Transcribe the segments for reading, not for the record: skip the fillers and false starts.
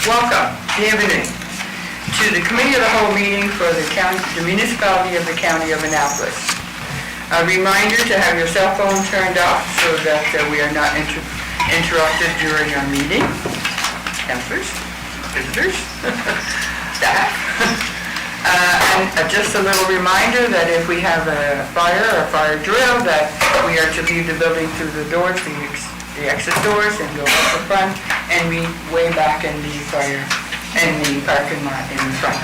Welcome, bienvenue, to the Committee of the Whole meeting for the municipality of the County of Annapolis. A reminder to have your cell phone turned off so that we are not interrupted during our meeting. Councilors, visitors, staff. And just a little reminder that if we have a fire or fire drill, that we are to leave the building through the doors, the exit doors, and go up the front and meet way back in the parking lot in front.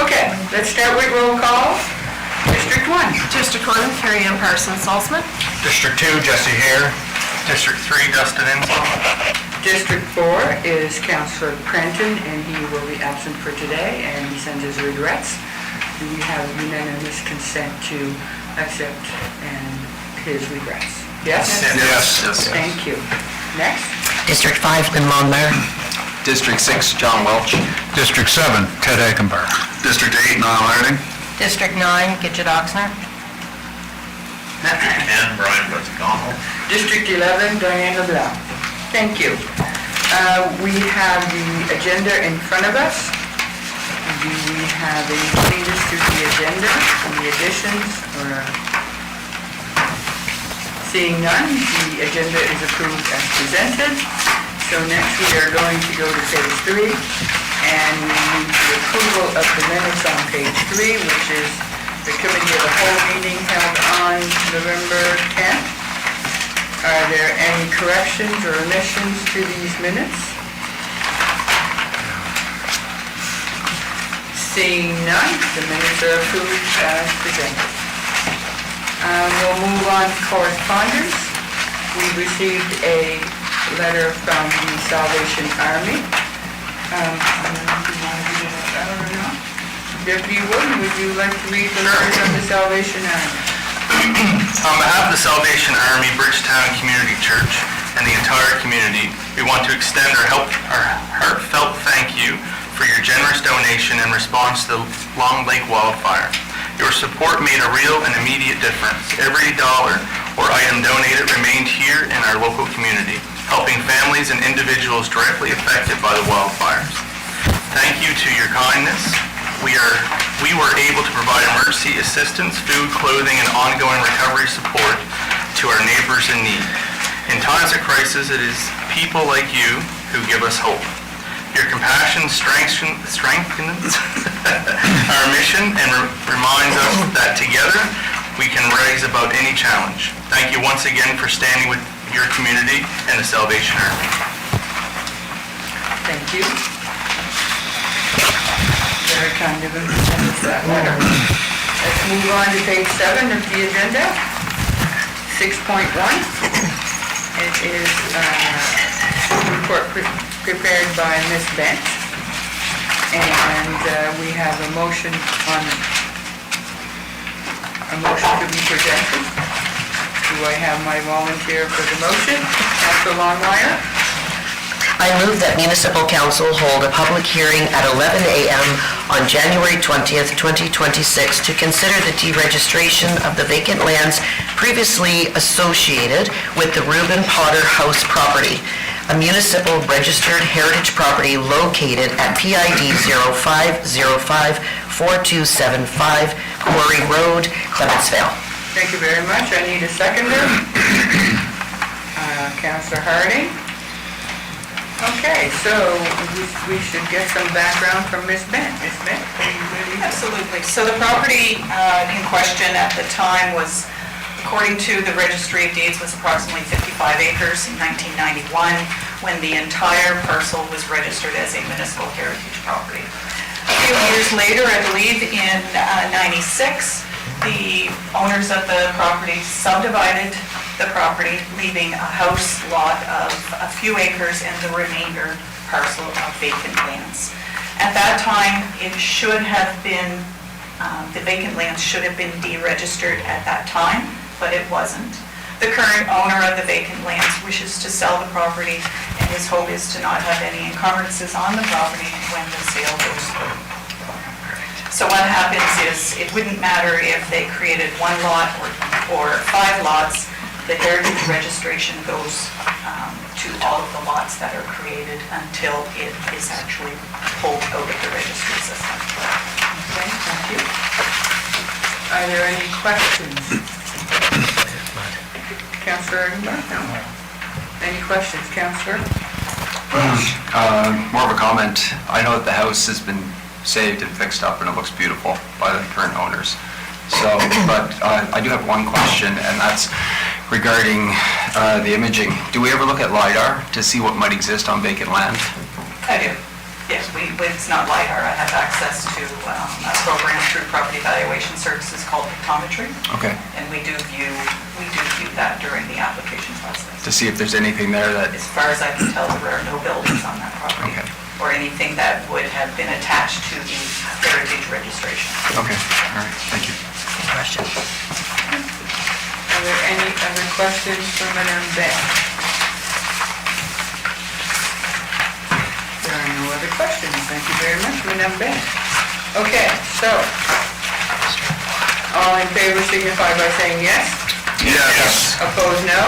Okay, let's start with roll call. District 1. District 1, Carrie Ann Parsons Salzman. District 2, Jesse Hare. District 3, Dustin Insel. District 4 is Councillor Prenton, and he will be absent for today, and he sends his regrets. Do we have unanimous consent to accept his regrets? Yes? Yes. Thank you. Next. District 5, Lynn Monmar. District 6, John Welch. District 7, Ted Eckenberg. District 8, Niall Harding. District 9, Gidget Oxner. And Brian McDonald. District 11, Diane LeBlanc. Thank you. We have the agenda in front of us. Do we have any changes to the agenda, any additions, or? Seeing none, the agenda is approved as presented. So next we are going to go to page 3, and we need the approval of the minutes on page 3, which is the Committee of the Whole meeting held on November 10th. Are there any corrections or omissions to these minutes? Seeing none, the minutes are approved as presented. We'll move on to correspondence. We received a letter from the Salvation Army. I don't know if you want to read it out or not. Deputy Wood, would you like to read the letter from the Salvation Army? On behalf of the Salvation Army, Bridgetown Community Church, and the entire community, we want to extend our heartfelt thank you for your generous donation in response to the Long Lake wildfire. Your support made a real and immediate difference. Every dollar or item donated remained here in our local community, helping families and individuals directly affected by the wildfires. Thank you to your kindness. We were able to provide emergency assistance, food, clothing, and ongoing recovery support to our neighbors in need. In times of crisis, it is people like you who give us hope. Your compassion strengthens our mission and reminds us that together we can rise above any challenge. Thank you once again for standing with your community and the Salvation Army. Thank you. Very kind of him to send us that letter. Let's move on to page 7 of the agenda. 6.1. It is a report prepared by Ms. Bent, and we have a motion to be presented. Do I have my volunteer for the motion? Councilor Longmire? I move that Municipal Council hold a public hearing at 11 a.m. on January 20th, 2026 to consider the deregistration of the vacant lands previously associated with the Reuben Potter House property, a municipal registered heritage property located at PID 05054275 Quarry Road, Clementsville. Thank you very much. I need a seconder. Councilor Harding. Okay, so we should get some background from Ms. Bent. Ms. Bent, are you ready? Absolutely. So the property in question at the time was, according to the Registry of Deeds, was approximately 55 acres in 1991 when the entire parcel was registered as a municipal heritage property. A few years later, I believe in 96, the owners of the property subdivided the property, leaving a house lot of a few acres and the remainder parcel of vacant lands. At that time, it should have been, the vacant lands should have been deregistered at that time, but it wasn't. The current owner of the vacant lands wishes to sell the property, and his hope is to not have any encumbrances on the property when the sale goes through. So what happens is, it wouldn't matter if they created one lot or 5 lots, the heritage registration goes to to all of the lots that are created until it is actually pulled out of the registry system. Okay, thank you. Are there any questions? Councillor Aguilar? No. Any questions, Councillor? More of a comment. I know that the house has been saved and fixed up and it looks beautiful by the current owners. So, but I do have one question, and that's regarding the imaging. Do we ever look at LiDAR to see what might exist on vacant land? I do. Yes, it's not LiDAR. I have access to a program through Property Valuation Services called Pictometry. Okay. And we do view that during the application process. To see if there's anything there that... As far as I can tell, there are no buildings on that property. Okay. Or anything that would have been attached to the heritage registration. Okay, all right, thank you. Question. Are there any other questions for Madame Beck? There are no other questions. Thank you very much, Madame Beck. Okay, so, all in favor signify by saying yes. Yes. Opposed, no.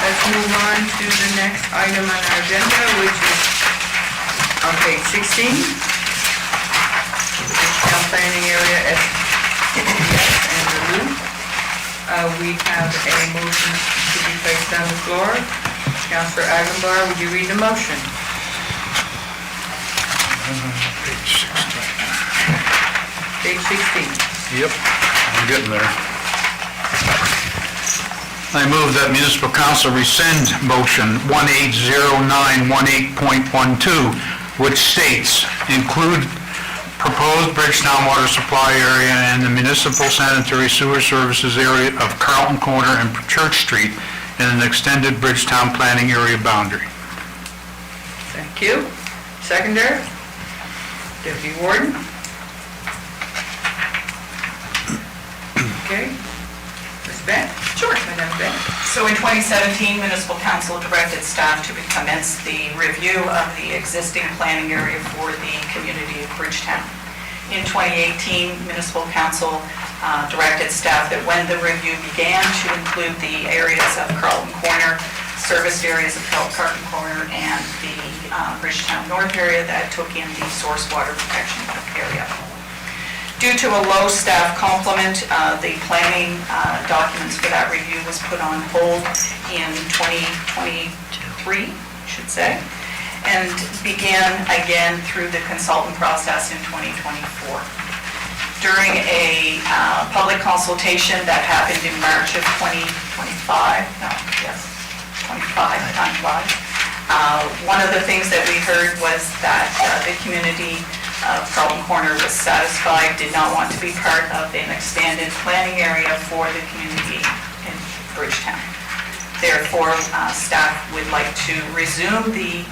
Let's move on to the next item on our agenda, which is on page 16. Town planning area S and the loop. We have a motion to be placed on the floor. Councillor Aguilar, would you read the motion? Page 16. Yep, I'm getting there. I move that municipal council rescind motion 180918.12, which states, include proposed Bridgetown water supply area and the municipal sanitary sewer services area of Carlton Corner and Church Street in an extended Bridgetown planning area boundary. Thank you. Seconder? Deputy Warden? Okay. Ms. Beck? Sure. Madame Beck? So in 2017, municipal council directed staff to commence the review of the existing planning area for the community of Bridgetown. In 2018, municipal council directed staff that when the review began to include the areas of Carlton Corner, serviced areas of Carlton Corner, and the Bridgetown North area, that took in the source water protection area. Due to a low staff complement, the planning documents for that review was put on hold in 2023, should say, and began again through the consultant process in 2024. During a public consultation that happened in March of 25, time flies. One of the things that we heard was that the community of Carlton Corner was satisfied, did not want to be part of an expanded planning area for the community in Bridgetown. Therefore, staff would like to resume the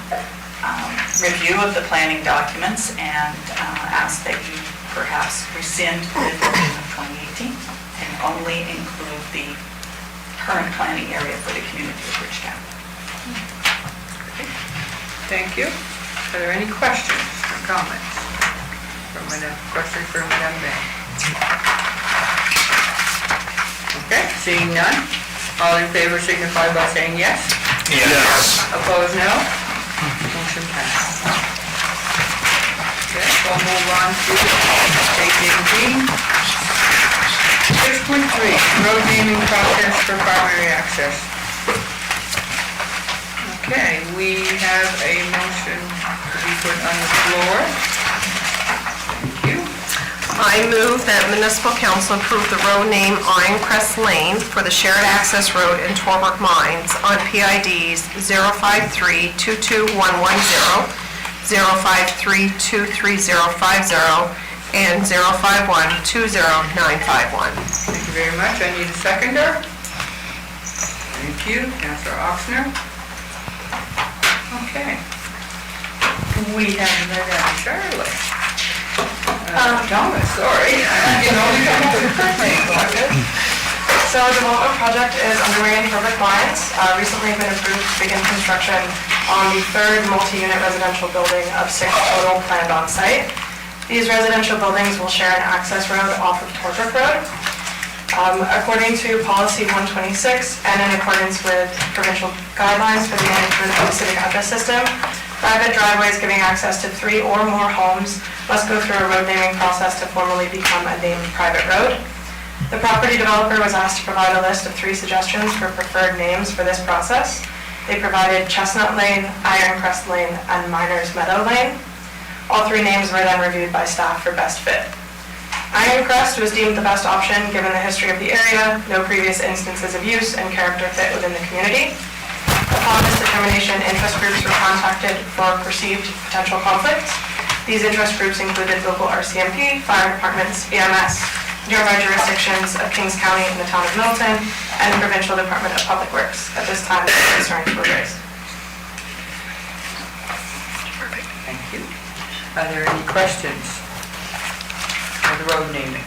review of the planning documents and ask that you perhaps rescind the version of 2018 and only include the current planning area for the community of Bridgetown. Thank you. Are there any questions or comments? Question for Madame Beck. Okay, seeing none. All in favor signify by saying yes. Yes. Opposed, no. Motion passed. Okay, we'll move on to page 18. 6.3, road naming process for primary access. Okay, we have a motion to be put on the floor. I move that municipal council approve the road name Iron Crest Lane for the shared access road in Torbrook Mines on PIDs 053-22110, 053-23050, and 051-20951. Thank you very much. I need a seconder. Thank you, Councillor Oxner. Okay. We have Madame Charlotte. Thomas, sorry. You know, we come up with the first name. So the development project is underway in Torbrook Mines. Recently been approved to begin construction on the third multi-unit residential building of 6 total planned on site. These residential buildings will share an access road off of Torbrook Road. According to policy 126 and in accordance with provincial guidelines for the management of the civic address system, private driveways giving access to 3 or more homes must go through a road naming process to formally become a named private road. The property developer was asked to provide a list of 3 suggestions for preferred names for this process. They provided Chestnut Lane, Ironcrest Lane, and Miners Meadow Lane. All 3 names were then reviewed by staff for best fit. Ironcrest was deemed the best option given the history of the area, no previous instances of use, and character fit within the community. Upon this determination, interest groups were contacted for perceived potential conflicts. These interest groups included local RCMP, fire departments, EMS, nearby jurisdictions of Kings County and the town of Milton, and the Provincial Department of Public Works. At this time, no concerns were raised. Thank you. Are there any questions for the road naming?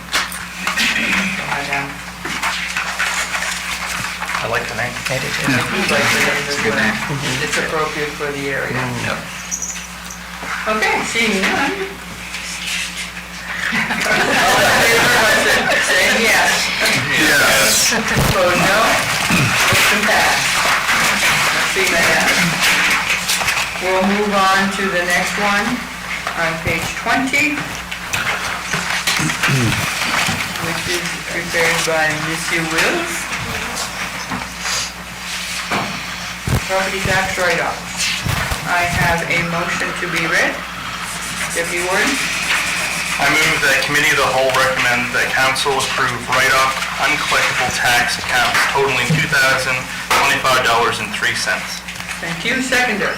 I like the name. I do like the name as well. It's appropriate for the area. Yep. Okay, seeing none. All in favor, say yes. Yes. Opposed, no. Motion passed. Let's see that. We'll move on to the next one on page 20, which is prepared by Monsieur Wills. Property tax write-offs. I have a motion to be read. Deputy Warden? I move that Committee of the Whole recommend that Council approve write-off uncollectible tax accounts totaling $2,025.03. Thank you. Seconder?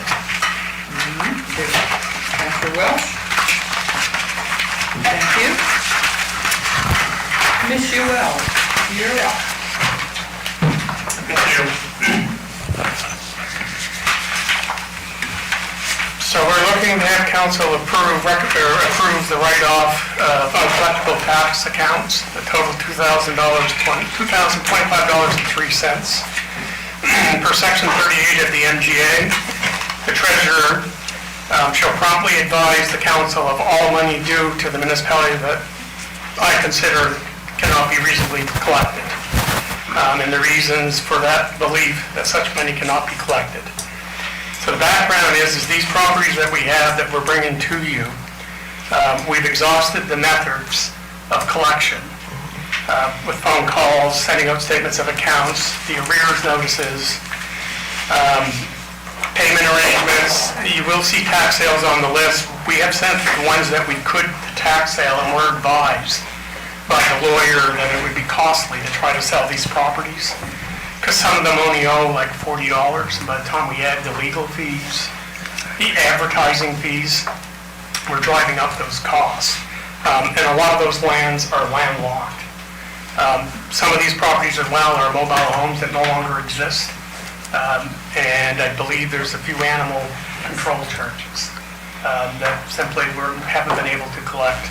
Councilor Welch? Thank you. Ms. Wells, you're up. Thank you. So we're looking to have council approve the write-off of uncollectible tax accounts, the total $2,025.03. Per section 38 of the MGA, the treasurer shall promptly advise the council of all money due to the municipality that I consider cannot be reasonably collected, and the reasons for that belief that such money cannot be collected. So the background is these properties that we have that we're bringing to you, we've exhausted the methods of collection with phone calls, sending out statements of accounts, the arrears notices, payment arrangements. You will see tax sales on the list. We have sent the ones that we could to tax sale, and we're advised by the lawyer that it would be costly to try to sell these properties, because some of them only owe like $40, and by the time we add the legal fees, the advertising fees, we're driving up those costs. And a lot of those lands are landlocked. Some of these properties as well are mobile homes that no longer exist. And I believe there's a few animal control charges that simply we haven't been able to collect.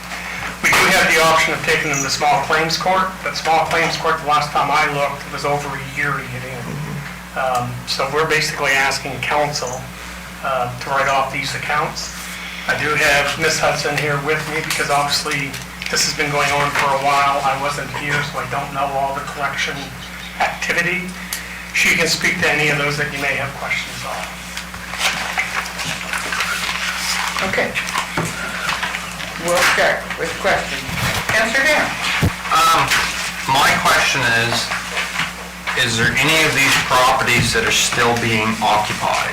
We do have the option of taking them to small claims court, but small claims court, the last time I looked, it was over a year to get in. So we're basically asking council to write off these accounts. I do have Ms. Hudson here with me because obviously this has been going on for a while. I wasn't here, so I don't know all the collection activity. She can speak to any of those that you may have questions on. Okay. We'll start with questions. Councilor Graham? My question is there any of these properties that are still being occupied?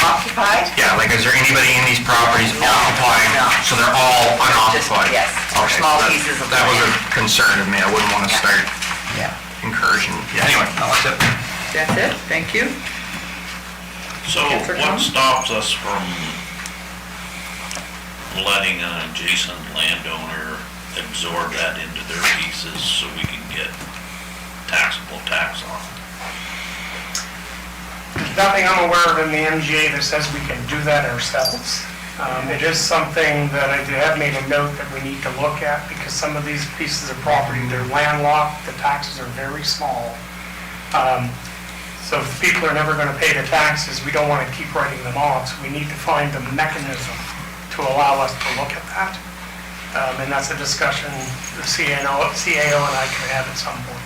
Occupied? Yeah, like is there anybody in these properties occupied? no. So they're all unoccupied? Yes, Okay, small that- pieces of That was a land. concern of me. I wouldn't want to start Yeah. incursion. Yeah, anyway, no, that's it. That's it? Thank you. So Councilor what Thomas? stops us from letting an adjacent landowner absorb that into their pieces so we can get taxable tax on it? There's nothing I'm aware of in the MGA that says we can do that ourselves. It is something that I have made a note that we need to look at because some of these pieces of property, they're landlocked, the taxes are very small. So if people are never going to pay the taxes, we don't want to keep writing them off. So we need to find the mechanism to allow us to look at that. And that's a discussion the CAO and I can have at some point.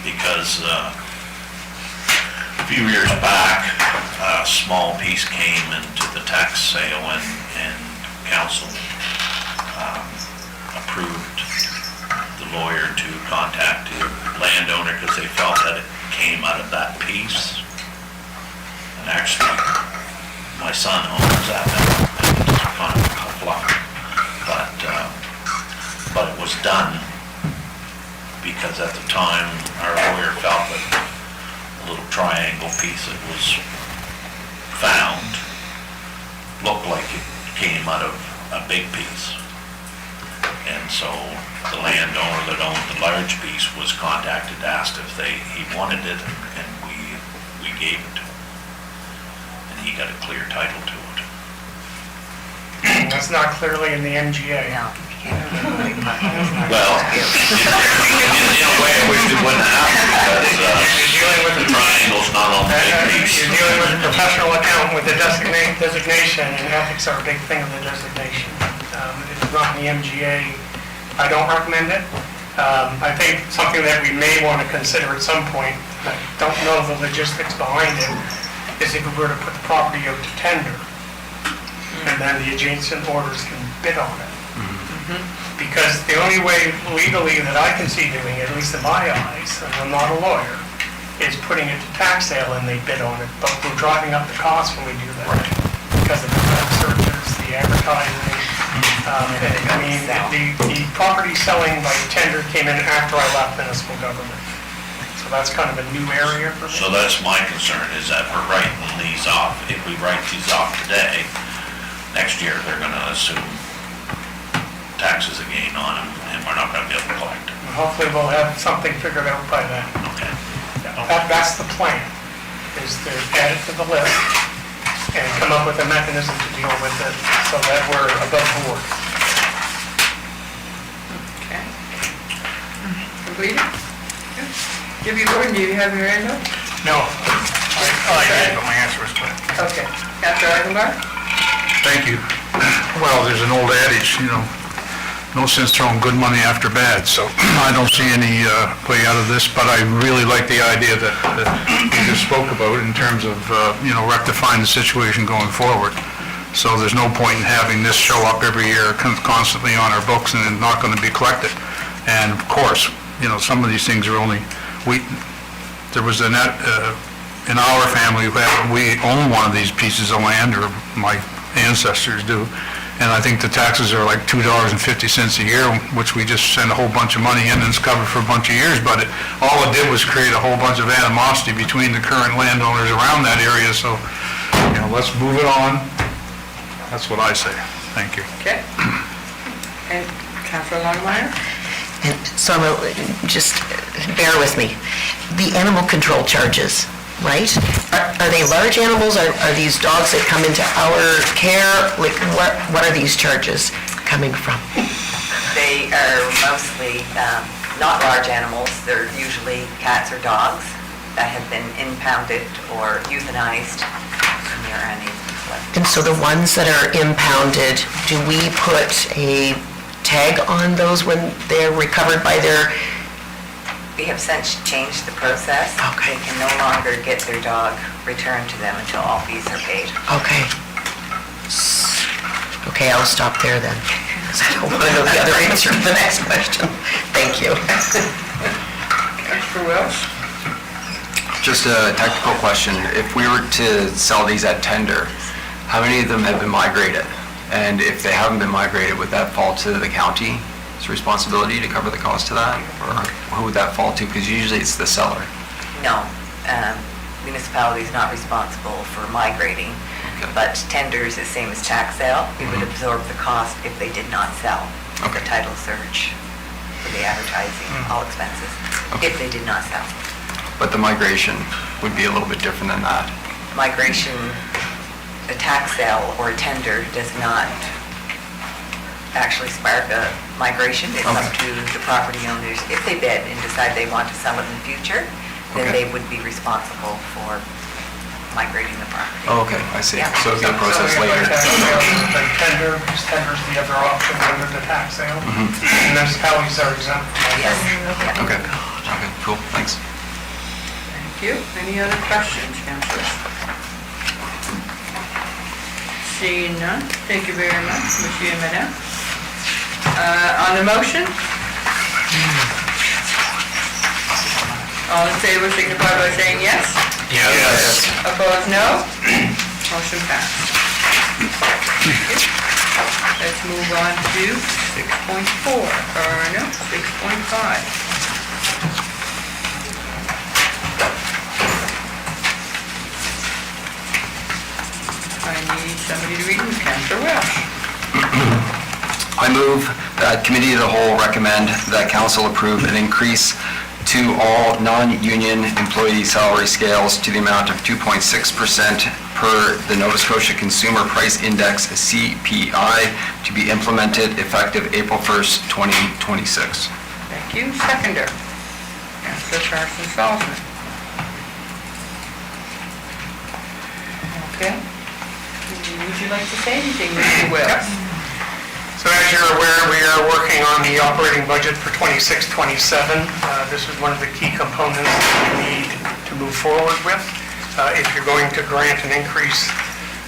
Because a few years back, a small piece came into the tax sale and council approved the lawyer to contact the landowner because they felt that it came out of that piece. And actually, my son owns that, and it's kind of a fluff. But it was done because at the time, our lawyer felt that a little triangle piece that was found looked like it came out of a big piece. And so the landowner that owned the large piece was contacted, asked if he wanted it, and we gave it to him. And he got a clear title to it. That's not clearly in the MGA. No. Well, in a way, I wish it wouldn't happen because the triangle's not on the big piece. You're dealing with a professional accountant with a designation, and ethics are a big thing of the designation. If it's not in the MGA, I don't recommend it. I think something that we may want to consider at some point, I don't know the logistics behind it, is if we were to put the property out to tender, and then the adjacent orders can bid on it. Because the only way legally that I can see doing it, at least in my eyes, and I'm not a lawyer, is putting it to tax sale and they bid on it, but we're driving up the cost when we do that. Because of the web searches, the advertising. I mean, the property selling by tender came in after I left municipal government. So that's kind of a new area for me. So that's my concern, is that we're writing these off. If we write these off today, next year they're gonna assume taxes again on them, and we're not gonna be able to collect it. Hopefully we'll have something figured out by then. Okay. That's the plan, is to add it to the list and come up with a mechanism to deal with it so that we're above board. Okay. Completed? Debbie Gordon, do you have your hand up? No, I did, but my answer was clear. Okay. Councilor Eichenberg? Thank you. Well, there's an old adage, no sense throwing good money after bad, so I don't see any way out of this, but I really like the idea that you just spoke about in terms of, rectifying the situation going forward. So there's no point in having this show up every year constantly on our books and it's not going to be collected. And of course, some of these things are there was in our family, we own one of these pieces of land, or my ancestors do, and I think the taxes are like $2.50 a year, which we just send a whole bunch of money in and it's covered for a bunch of years, but all it did was create a whole bunch of animosity between the current landowners around that area, so, let's move it on. That's what I say. Thank you. Okay. And Councilor Longmire? And so just bear with me. The animal control charges, right? Are they large animals? Are these dogs that come into our care? Like, what are these charges coming from? They are mostly not large animals. They're usually cats or dogs that have been impounded or euthanized, and they're unable to collect. And so the ones that are impounded, do we put a tag on those when they're recovered by their... We have since changed the process. Okay. They can no longer get their dog returned to them until all fees are paid. Okay. Okay, I'll stop there then, because I don't want to know the other answer to the next question. Thank you. Councilor Welch? Just a technical question. If we were to sell these at tender, how many of them have been migrated? And if they haven't been migrated, would that fall to the county's responsibility to cover the cost of that? Or who would that fall to? Because usually it's the seller. No, municipality is not responsible for migrating, but tenders is same as tax sale. We would absorb the cost if they did not sell. Okay. The title search, for the advertising, all expenses, if they did not sell. But the migration would be a little bit different than that. Migration, a tax sale or a tender does not actually spark a migration. It's up to the property owners. If they bid and decide they want to sell it in the future, then they would be responsible for migrating the property. Oh, okay, I see. Yeah. So it'll be a process So we later. have tax sales, the tender, because tender's the other option under the tax sale. Municipalities are exempt. Yes. Okay, okay, cool, thanks. Thank you. Any other questions, councillors? Seeing none, thank you very much, Monsieur Madame. On the motion? All in favor signify by saying yes. Yes. Opposed, no. Motion passed. Let's move on to 6.4, or no, 6.5. I need somebody to read them, Councillor Welsh. I move that Committee of the Whole recommend that Council approve an increase to all non-union employee salary scales to the amount of 2.6% per the Nova Scotia Consumer Price Index, CPI, to be implemented effective April 1st, 2026. Thank you. Seconder, Councillor Carson Salzman. Okay. Would you like to say anything, Mr. Wells? So as you're aware, we are working on the operating budget for 26-27. This is one of the key components that we need to move forward with. If you're going to grant an increase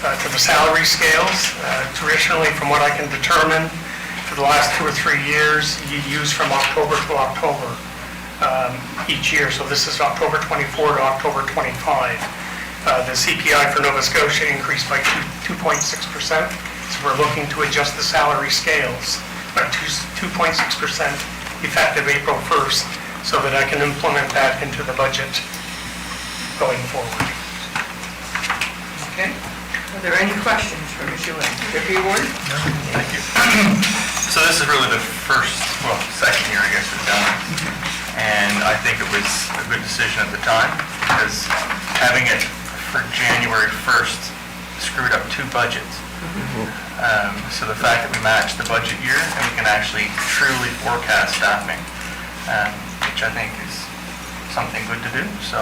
to the salary scales, traditionally, from what I can determine, for the last 2 or 3 years, you use from October to October each year. So this is October 24 to October 25. The CPI for Nova Scotia increased by 2.6%. So we're looking to adjust the salary scales by 2.6% effective April 1st, so that I can implement that into the budget going forward. Okay. Are there any questions for Mr. Wells? Deputy Warden? Thank you. So this is really the second year, I guess, we've done it. And I think it was a good decision at the time, because having it for January 1st screwed up 2 budgets. So the fact that we matched the budget year and we can actually truly forecast staffing, which I think is something good to do. So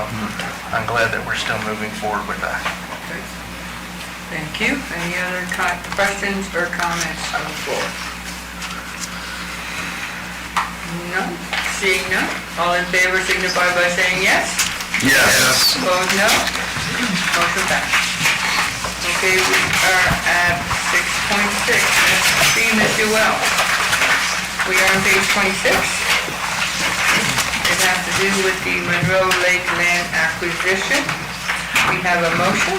I'm glad that we're still moving forward with that. Thank you. Any other questions or comments on the floor? None? Seeing none? All in favor signify by saying yes. Yes. Opposed, no? Motion passed. Okay, we are at 6.6. Let's see, Mr. Wells. We are on page 26. It has to do with the Monroe Lake land acquisition. We have a motion.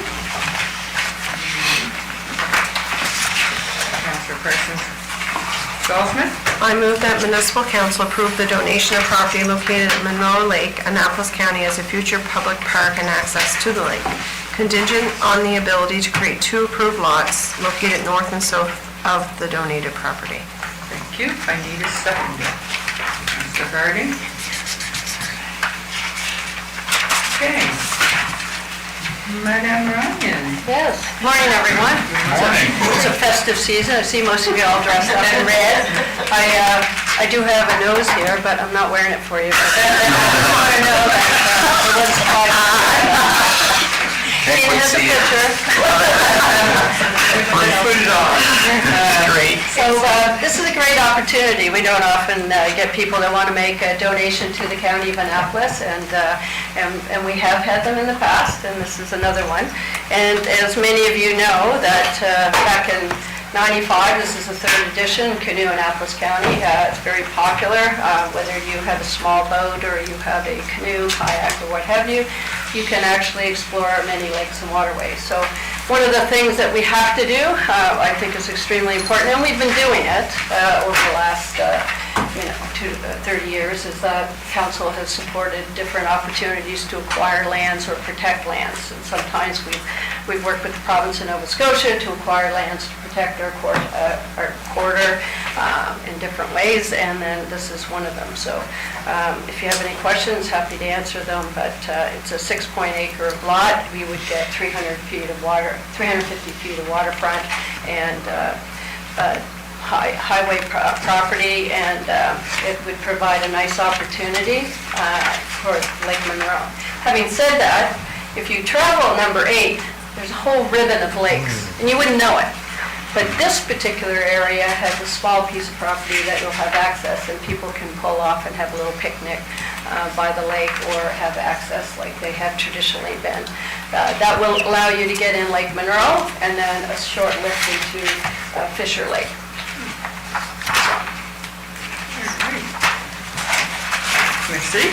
Councilperson Salzman. I move that municipal council approve the donation of property located at Monroe Lake, Annapolis County as a future public park and access to the lake, contingent on the ability to create 2 approved lots located north and south of the donated property. Thank you. I need a seconder. Mr. Harding. Okay. Madame Ryan. Yes. Morning, everyone. Morning. It's a festive season. I see most of you all dressed up in red. I do have a nose here, but I'm not wearing it for you. But I want to know that it was Ian has a picture. Put it on. Great. So this is a great opportunity. We don't often get people that want to make a donation to the county of Annapolis, and we have had them in the past, and this is another one. And as many of you know, that back in '95, this is the 3rd edition, Canoe Annapolis County. It's very popular, whether you have a small boat or you have a canoe, kayak, or what have you. You can actually explore many lakes and waterways. So one of the things that we have to do, I think is extremely important, and we've been doing it over the last 30 years, is that council has supported different opportunities to acquire lands or protect lands. And sometimes we've worked with the province of Nova Scotia to acquire lands to protect our quarter in different ways, and then this is one of them. So if you have any questions, happy to answer them, but it's a 6-acre lot. We would get 300 feet of water, 350 feet of waterfront, and highway property, and it would provide a nice opportunity for Lake Monroe. Having said that, If you travel number 8, there's a whole ribbon of lakes, and you wouldn't know it. But this particular area has a small piece of property that will have access, and people can pull off and have a little picnic by the lake, or have access like they have traditionally been. That will allow you to get in Lake Monroe, and then a short lift into Fisher Lake. Merci.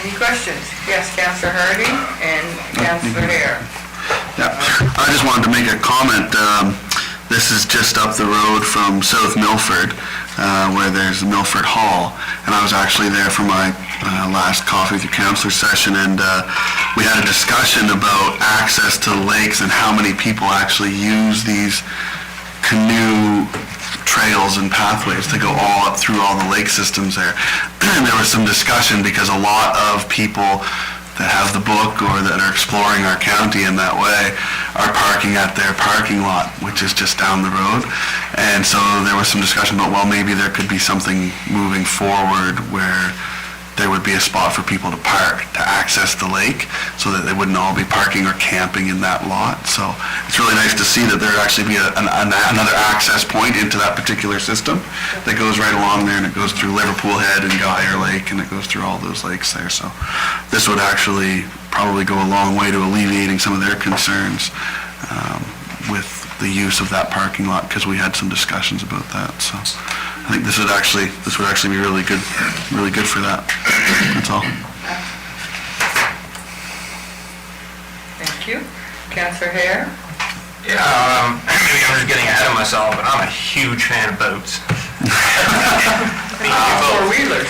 Any questions? Yes, Councillor Harding and Councillor Hare. Yeah, I just wanted to make a comment. This is just up the road from South Milford, where there's the Milford Hall, and I was actually there for my last Coffee with Your Councillor session, and we had a discussion about access to the lakes and how many people actually use these canoe trails and pathways to go all up through all the lake systems there. And there was some discussion because a lot of people that have the book or that are exploring our county in that way are parking at their parking lot, which is just down the road. And so there was some discussion about, well, maybe there could be something moving forward where there would be a spot for people to park to access the lake so that they wouldn't all be parking or camping in that lot. So it's really nice to see that there would actually be another access point into that particular system that goes right along there, and it goes through Liverpool Head and Guyer Lake, and it goes through all those lakes there. So this would actually probably go a long way to alleviating some of their concerns with the use of that parking lot, because we had some discussions about that. So I think this would actually be really good for that. That's all. Thank you. Councillor Hare? Yeah, maybe I'm just getting ahead of myself, but I'm a huge fan of boats. Four-wheelers.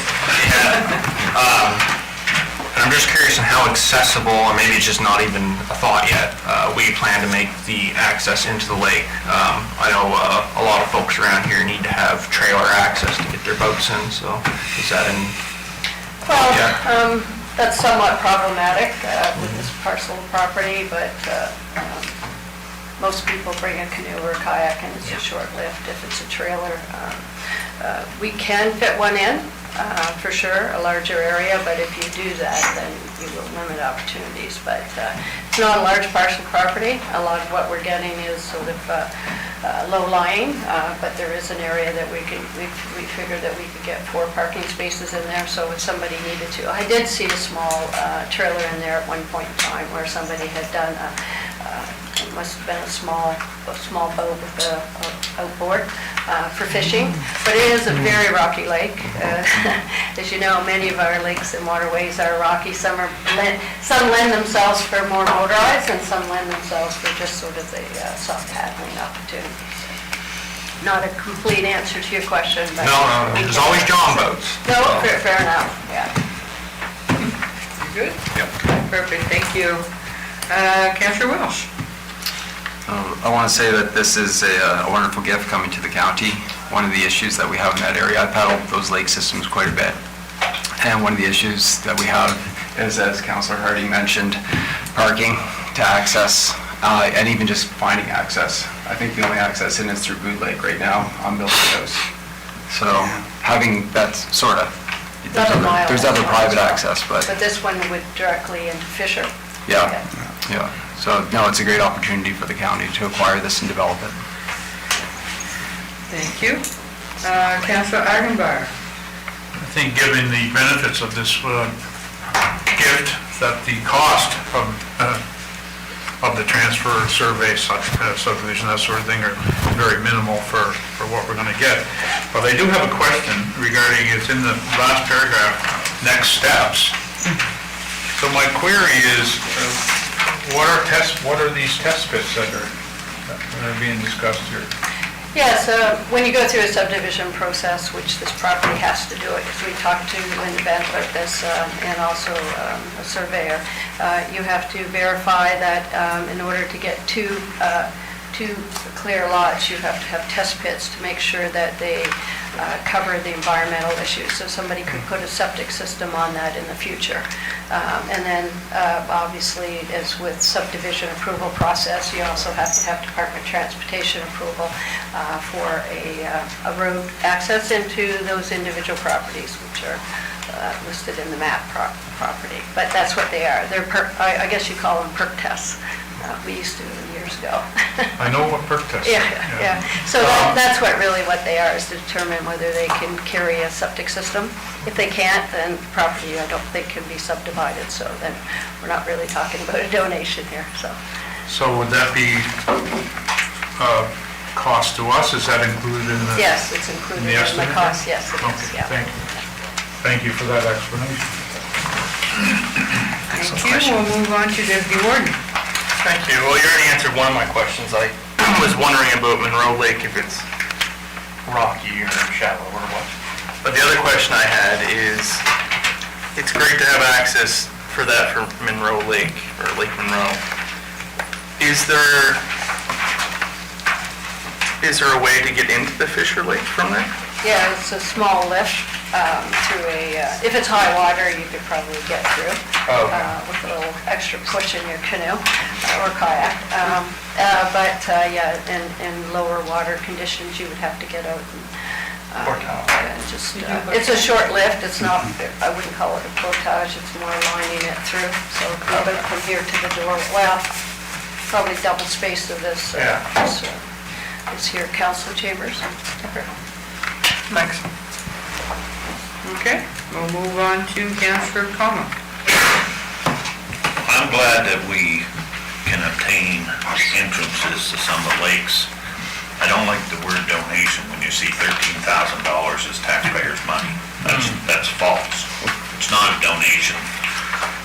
And I'm just curious on how accessible, or maybe it's just not even a thought yet, we plan to make the access into the lake. I know a lot of folks around here need to have trailer access to get their boats in, so is that in? Well, that's somewhat problematic with this parcel of property, but most people bring a canoe or a kayak, and it's a short lift. If it's a trailer, we can fit one in, for sure, a larger area, but if you do that, then you will limit opportunities. But it's not a large parcel property. A lot of what we're getting is sort of low-lying, but there is an area that we figured that we could get 4 parking spaces in there, so if somebody needed to. I did see a small trailer in there at one point in time where somebody had done it must have been a small boat with a outboard for fishing, but it is a very rocky lake. As you know, many of our lakes and waterways are rocky. Some lend themselves for more motorized, and some lend themselves for just sort of the soft paddling opportunities. Not a complete answer to your question, but... No, there's always John boats. No, fair enough, yeah. You good? Yep. Perfect, thank you. Councillor Welsh? I want to say that this is a wonderful gift coming to the county. One of the issues that we have in that area, I paddle those lake systems quite a bit. And one of the issues that we have is, as Councillor Harding mentioned, parking to access, and even just finding access. I think the only access in is through Boot Lake right now on Milford House. So having that sort of, there's other private access, but... But this one would directly into Fisher. Yeah, yeah. So, no, it's a great opportunity for the county to acquire this and develop it. Thank you. Councillor Argenbar? I think given the benefits of this gift, that the cost of the transfer, survey, subdivision, that sort of thing are very minimal for what we're going to get. But I do have a question regarding, it's in the last paragraph, next steps. So my query is, what are these test pits that are being discussed here? Yes, when you go through a subdivision process, which this property has to do it, because we talked to Linda Bent about this, and also a surveyor, you have to verify that in order to get two clear lots, you have to have test pits to make sure that they cover the environmental issues. So somebody could put a septic system on that in the future. And then, obviously, as with subdivision approval process, you also have to have Department of Transportation approval for a road access into those individual properties, which are listed in the map property. But that's what they are. They're, I guess you call them perk tests. We used to years ago. I know what perk test is. Yeah. So that's really what they are, is to determine whether they can carry a septic system. If they can't, then the property, I don't think, can be subdivided. So then we're not really talking about a donation here, so. So would that be cost to us? Is that included in the? Yes, it's included in the estimate? cost, yes, it is, Okay, yeah. thank you. Thank you for that explanation. Thank you. We'll move on to Deputy Warden. Thank you. Well, you already answered one of my questions. I was wondering about Monroe Lake, if it's rocky or shallow or what. But the other question I had is, it's great to have access for that for Monroe Lake, or Lake Monroe. Is there a way to get into the Fisher Lake from there? Yeah, it's a small lift through if it's high water, you could probably get through with a little extra push in your canoe or kayak. In lower water conditions, you would have to get out and just, it's a short lift. It's not, I wouldn't call it a portage, it's more lining it through. So about from here to the door, well, probably double space of this. This here, council chambers. Thanks. Okay, we'll move on to Councillor Cotw. I'm glad that we can obtain entrances to some of the lakes. I don't like the word donation when you see $13,000 as taxpayers' money. That's false. It's not a donation.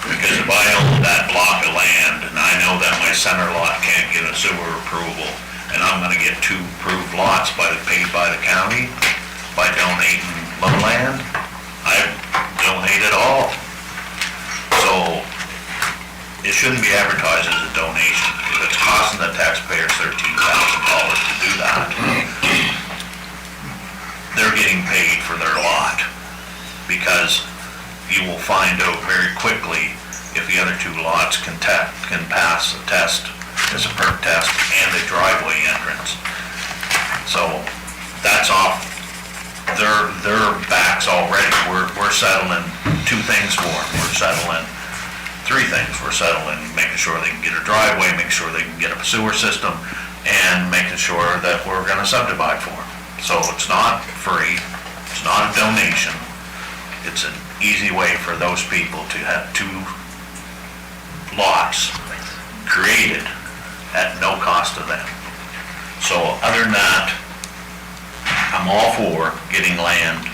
Because if I own that block of land and I know that my center lot can't get a sewer approval, and I'm gonna get 2 approved lots paid by the county by donating lowland, I donate it all. So it shouldn't be advertised as a donation. If it's costing the taxpayers $13,000 to do that, they're getting paid for their lot. Because you will find out very quickly if the other 2 lots can pass a test as a perk test and a driveway entrance. So that's off their backs already. We're settling 2 things for them. We're settling 3 things. We're settling making sure they can get a driveway, making sure they can get a sewer system, and making sure that we're gonna subdivide for them. So it's not free, it's not a donation. It's an easy way for those people to have 2 lots created at no cost to them. So other than that, I'm all for getting land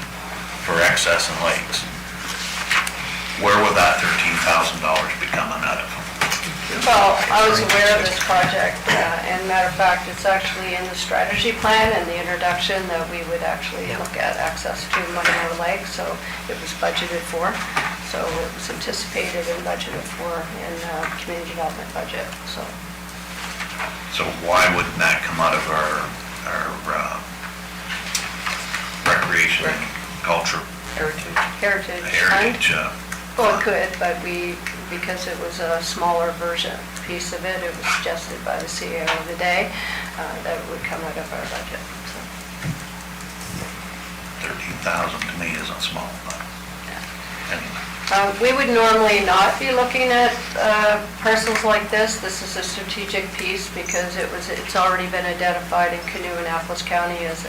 for excess and lakes. Where would that $13,000 be coming out of? Well, I was aware of this project, and matter of fact, it's actually in the strategy plan and the introduction that we would actually look at access to Monroe Lake, so it was budgeted for. So it was anticipated and budgeted for in community development budget, so. So why wouldn't that come out of our recreation and culture? Heritage. Well, it could, but because it was a smaller piece of it, it was suggested by the CEO of the day that it would come out of our budget, so. 13,000 to me isn't small, but anyway. We would normally not be looking at parcels like this. This is a strategic piece because it's already been identified in Canoe and Annapolis County as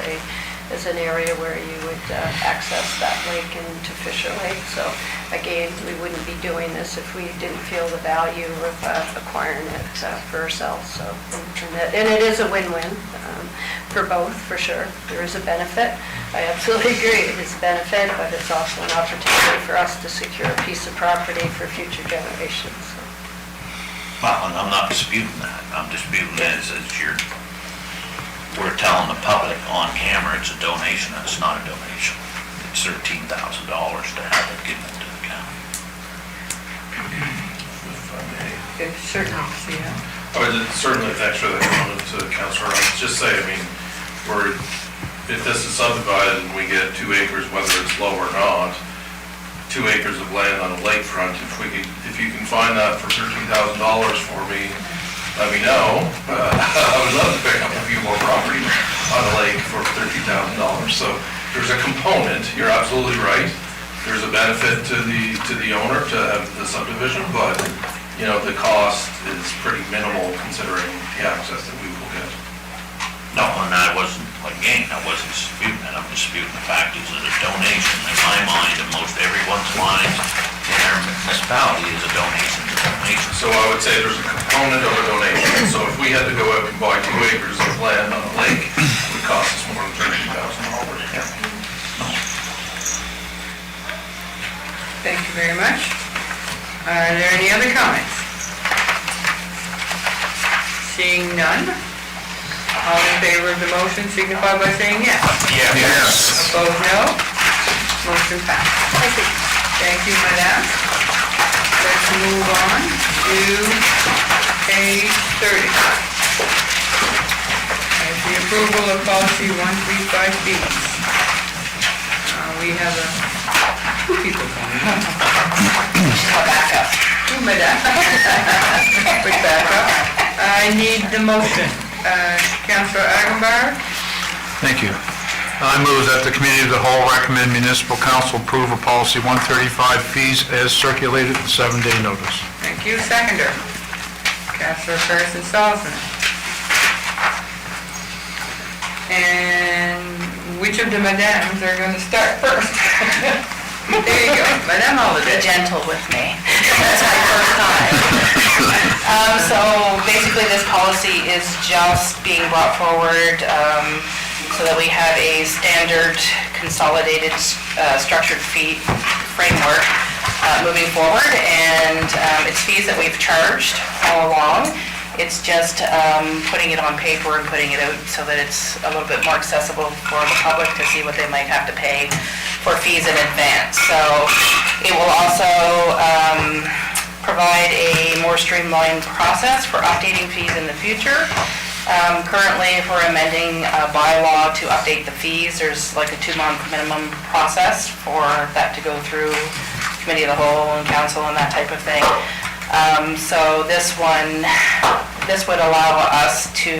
an area where you would access that lake into Fisher Lake. So again, we wouldn't be doing this if we didn't feel the value of acquiring it for ourselves. So, and it is a win-win for both, for sure. There is a benefit. I absolutely agree, it is a benefit, but it's also an opportunity for us to secure a piece of property for future generations. So. Well, and I'm not disputing that. I'm disputing is we're telling the public on camera it's a donation, and it's not a donation. It's $13,000 to have it given to the county. Certainly, yeah. Certainly, thanks for that comment to Councilor. I would just say, I mean, if this is subdivided and we get 2 acres, whether it's low or not, 2 acres of land on the lakefront, if you can find that for $13,000 for me, let me know. I would love to pick up a few more property on the lake for $13,000. So there's a component, you're absolutely right, there's a benefit to the owner to have the subdivision, but, you know, the cost is pretty minimal considering the access that we will get. No, and I wasn't disputing that, I'm disputing the fact is that a donation, in my mind, in most everyone's minds, in our municipality is a donation to donation. So I would say there's a component of a donation. So if we had to go out and buy 2 acres of land on a lake, it would cost us more than $30,000. Thank you very much. Are there any other comments? Seeing none, all in favor of the motion signify by saying yes. Yes. Opposed, no. Motion passed. Thank you, madame. Let's move on to page 30. As the approval of policy 135B. We have two people coming up. Backup. Two madame. Quick backup. I need the motion. Councillor Agambar? Thank you. I move that the Committee of the Whole recommend Municipal Council approve of Policy 135 fees as circulated in 7-day notice. Thank you. Seconder? Councillor Carson Salzman. And which of the madames are going to start first? There you go, Madame Holiday. Be gentle with me. That's my first time. So basically, this policy is just being brought forward so that we have a standard consolidated structured fee framework moving forward. And it's fees that we've charged all along. It's just putting it on paper and putting it out so that it's a little bit more accessible for the public to see what they might have to pay for fees in advance. So it will also provide a more streamlined process for updating fees in the future. Currently, if we're amending a bylaw to update the fees, there's like a 2-month minimum process for that to go through Committee of the Whole and Council and that type of thing. So this would allow us to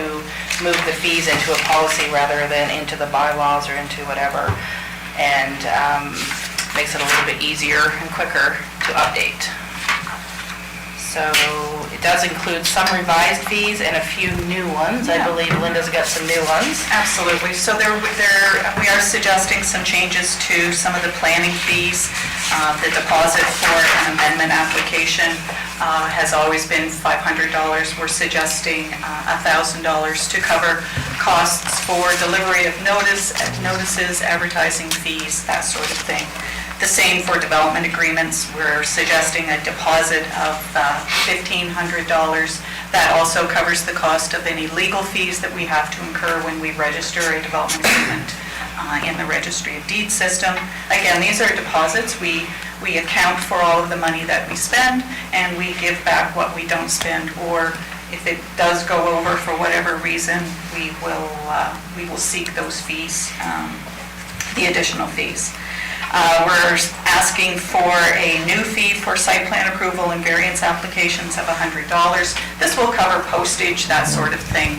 move the fees into a policy rather than into the bylaws or into whatever, and makes it a little bit easier and quicker to update. So it does include some revised fees and a few new ones. I believe Linda's got some new ones. Absolutely. So we are suggesting some changes to some of the planning fees. The deposit for an amendment application has always been $500. We're suggesting $1,000 to cover costs for delivery of notices, advertising fees, that sort of thing. The same for development agreements. We're suggesting a deposit of $1,500. That also covers the cost of any legal fees that we have to incur when we register a development agreement in the Registry of Deeds system. Again, these are deposits. We account for all of the money that we spend, and we give back what we don't spend, or if it does go over for whatever reason, we will seek those fees, the additional fees. We're asking for a new fee for site plan approval and variance applications of $100. This will cover postage, that sort of thing,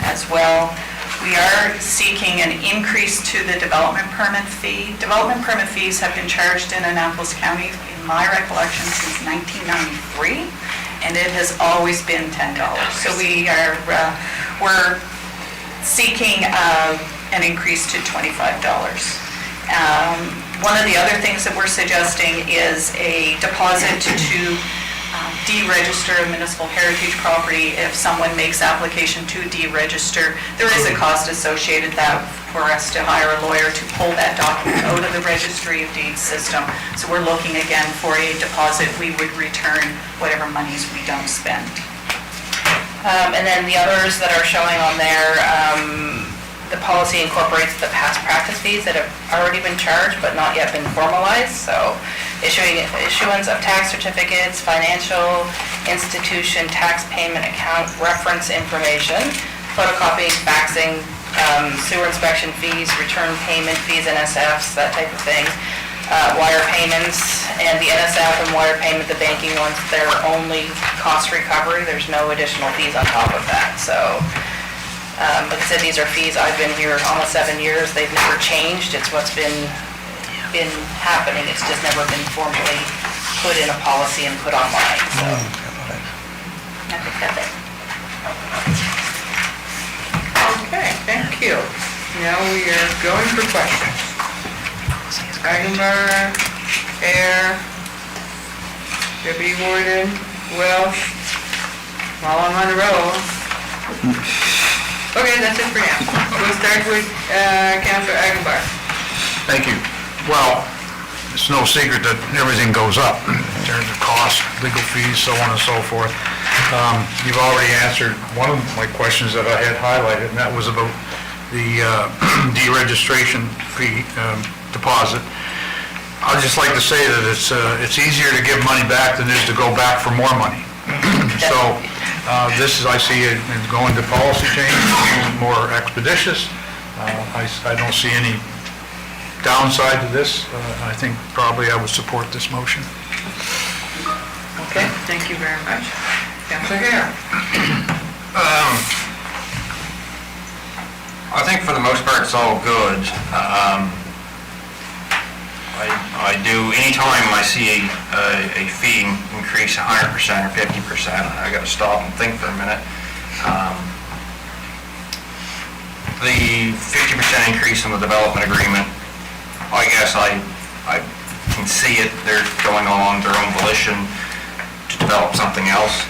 as well. We are seeking an increase to the development permit fee. Development permit fees have been charged in Annapolis County, in my recollection, since 1993, and it has always been $10. So we're seeking an increase to $25. One of the other things that we're suggesting is a deposit to deregister a municipal heritage property. If someone makes application to deregister, there is a cost associated for us to hire a lawyer to pull that document out of the Registry of Deeds system. So we're looking again for a deposit. We would return whatever monies we don't spend. And then the others that are showing on there, the policy incorporates the past practice fees that have already been charged but not yet been formalized. So issuance of tax certificates, financial institution tax payment account reference information, photocopying, faxing, sewer inspection fees, return payment fees, NSFs, that type of thing, wire payments, and the NSF and wire payment, the banking ones, they're only cost recovery. There's no additional fees on top of that. So like I said, these are fees. I've been here almost 7 years. They've never changed. It's what's been been happening, it's just never been formally put in a policy and put online, so. I think that's it. Okay, thank you. Now we are going for questions. Eigenbar, Air, Deputy Warden, Welsh, while I'm on a roll. Okay, that's it for now. We'll start with Councilor Eigenbar. Thank you. Well, it's no secret that everything goes up in terms of cost, legal fees, so on and so forth. You've already answered one of my questions that I had highlighted, and that was about the deregistration fee deposit. I'd just like to say that it's easier to give money back than it is to go back for more money. So this is, I see it going to policy change, more expeditious. I don't see any downside to this. I think probably I would support this motion. Okay, thank you very much. Councilor Hare. I think for the most part, it's all good. I do, anytime I see a fee increase 100% or 50%, I gotta stop and think for a minute. The 50% increase in the development agreement, I guess I can see it, they're going on their own volition to develop something else.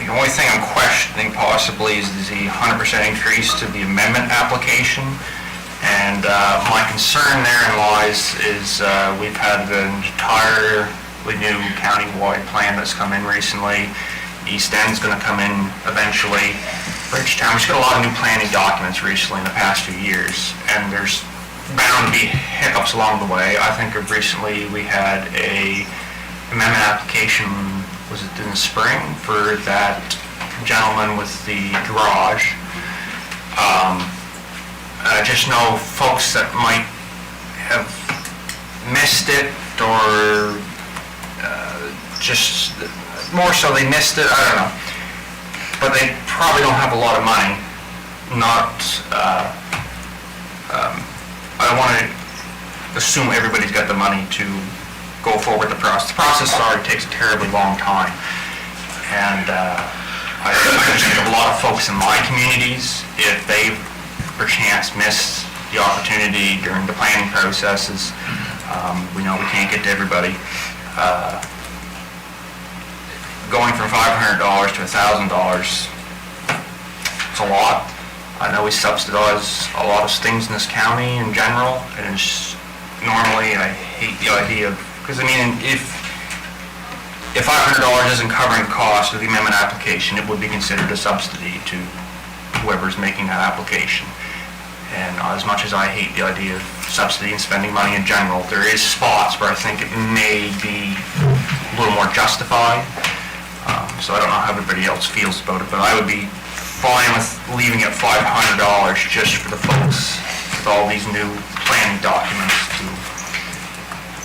The only thing I'm questioning possibly is the 100% increase to the amendment application. And my concern therein lies is we've had an entirely new county-wide plan that's come in recently. East End's going to come in eventually. Bridgetown, we've got a lot of new planning documents recently in the past few years, and there's bound to be hiccups along the way. I think recently we had a amendment application, was it in the spring, for that gentleman with the garage. I just know folks that might have missed it, or just more so they missed it, I don't know. But they probably don't have a lot of money. I don't want to assume everybody's got the money to go forward with the process. The process already takes a terribly long time. And I just think of a lot of folks in my communities, if they perchance missed the opportunity during the planning processes, we know we can't get to everybody. Going from $500 to $1,000, it's a lot. I know we subsidize a lot of things in this county in general, and it's normally, I hate the idea of, because I mean, if $500 isn't covering the cost of the amendment application, it would be considered a subsidy to whoever's making that application. And as much as I hate the idea of subsidy and spending money in general, there is spots where I think it may be a little more justified. So I don't know how everybody else feels about it, but I would be fine with leaving it $500 just for the folks with all these new planning documents to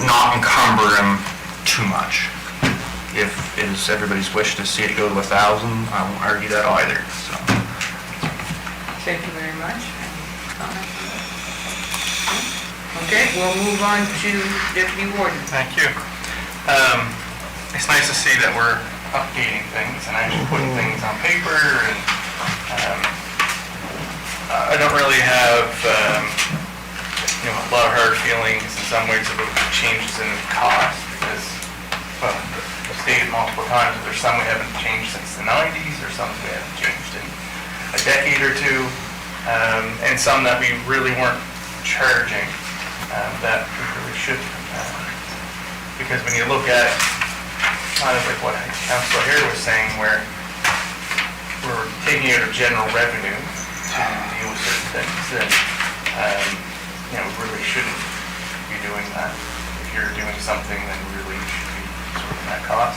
not encumber them too much. If it is everybody's wish to see it go to 1,000, I won't argue that either, so. Thank you very much. Any comments on that? Okay, we'll move on to Deputy Warden. Thank you. It's nice to see that we're updating things and actually putting things on paper, and I don't really have a lot of hard feelings in some ways about changes in cost, because, well, I've stated multiple times that there's some we haven't changed since the 90s, or some we haven't changed in a decade or two, and some that we really weren't charging that we really should. Because when you look at kind of like what Councilor Hare was saying, where we're taking out of general revenue to deal with certain things, then we really shouldn't be doing that. If you're doing something, then really you should be sorting that cost.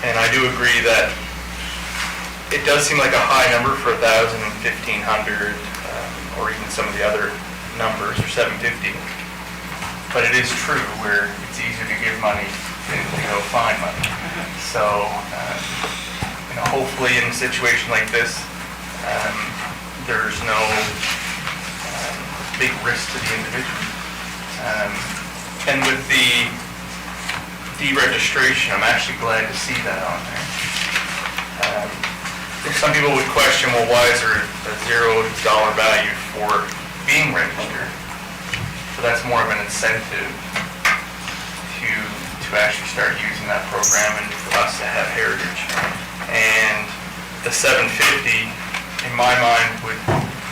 And I do agree that it does seem like a high number for 1,000 and 1,500, or even some of the other numbers, or 750. But it is true where it's easier to give money than to go find money. So, hopefully in a situation like this, there's no big risk to the individual. So And with the deregistration, I'm actually glad to see that on there. Some people would question, well, why is there a $0 value for being registered? So that's more of an incentive to actually start using that program and for us to have heritage. And the $750, in my mind, would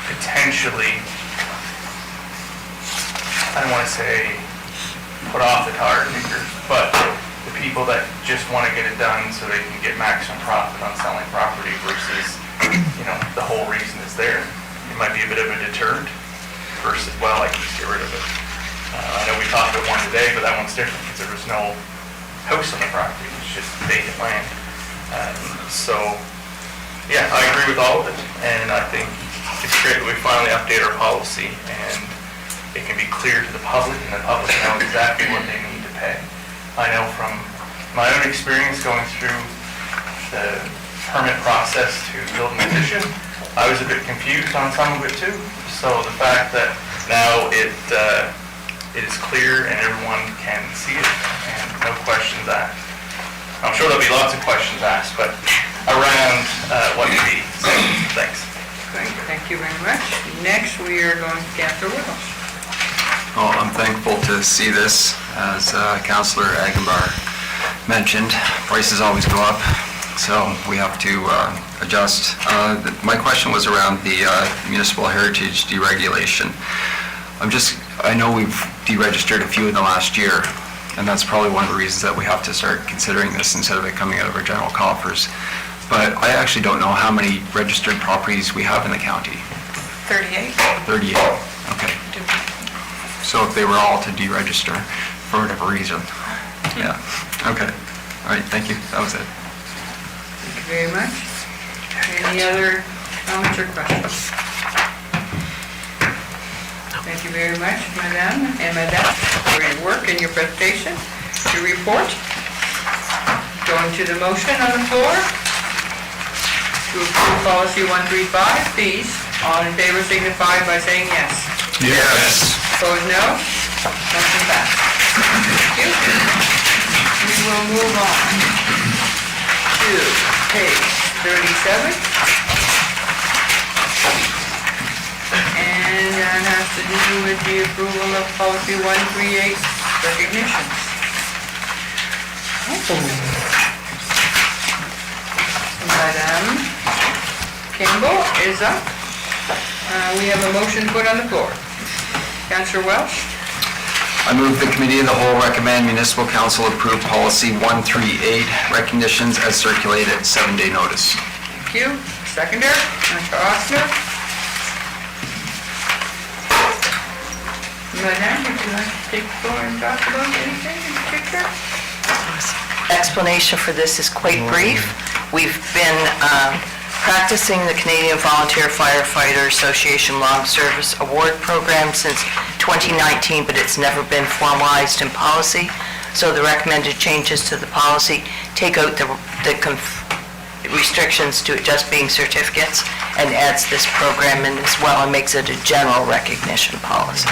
potentially, I don't want to say put off the tire kickers, but the people that just want to get it done so they can get maximum profit on selling property versus, the whole reason is there. It might be a bit of a deterrent versus, well, I can just get rid of it. I know we talked about one today, but that one's different because there was no house on the property, it's just vacant land. Yeah, I agree with all of it, and I think it's great that we finally update our policy and it can be clear to the public and the public knows exactly what they need to pay. I know from my own experience going through the permit process to build an addition, I was a bit confused on some of it too. So the fact that now it is clear and everyone can see it and no questions asked. I'm sure there'll be lots of questions asked, but around what to be. So, thanks. Great, thank you very much. Next, we are going to Councillor Wills. Well, I'm thankful to see this. As Councillor Agenbar mentioned, prices always go up, so we have to adjust. My question was around the municipal heritage deregulation. I know we've deregistered a few in the last year, and that's probably one of the reasons that we have to start considering this instead of it coming out of our general coffers. But I actually don't know how many registered properties we have in the county. 38. 38, okay. So if they were all to deregister for whatever reason. Yeah, okay. All right, thank you. That was it. Thank you very much. Any other comments or questions? Thank you very much, Madame and Madame, for your work and your presentation, your report. Going to the motion on the floor to approve policy 135, fees. All in favor signify by saying yes. Yes. Opposed, no? Motion passed. Thank you. We will move on to page 37. And that has to do with the approval of policy 138, recognitions. Madame Campbell is up. We have a motion to put on the floor. Councillor Welsh? I move the Committee of the Whole recommend Municipal Council approve policy 138, recognitions as circulated at 7-day notice. Thank you. Seconder, Councillor Ossner. Madame, would you like to take the floor and talk about anything in particular? Explanation for this is quite brief. We've been practicing the Canadian Volunteer Firefighter Association Long Service Award Program since 2019, but it's never been formalized in policy. So the recommended changes to the policy take out the restrictions to it just being certificates and adds this program in as well and makes it a general recognition policy.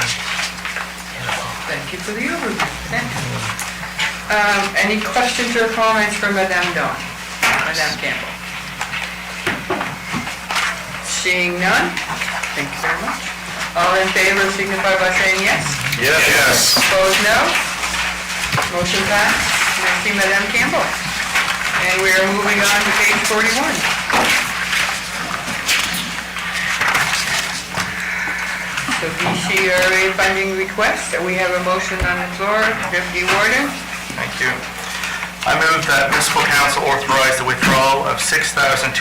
Thank you for the overview. Thank you. Any questions or comments for Madame Dawn? Madame Campbell? Seeing none, thank you very much. All in favor signify by saying yes. Yes. Opposed, no. Motion passed. Merci, Madame Campbell. And we are moving on to page 41. So DCRA funding request, we have a motion on the floor. Deputy Warden? Thank you. I move that municipal council authorize the withdrawal of $6,241.80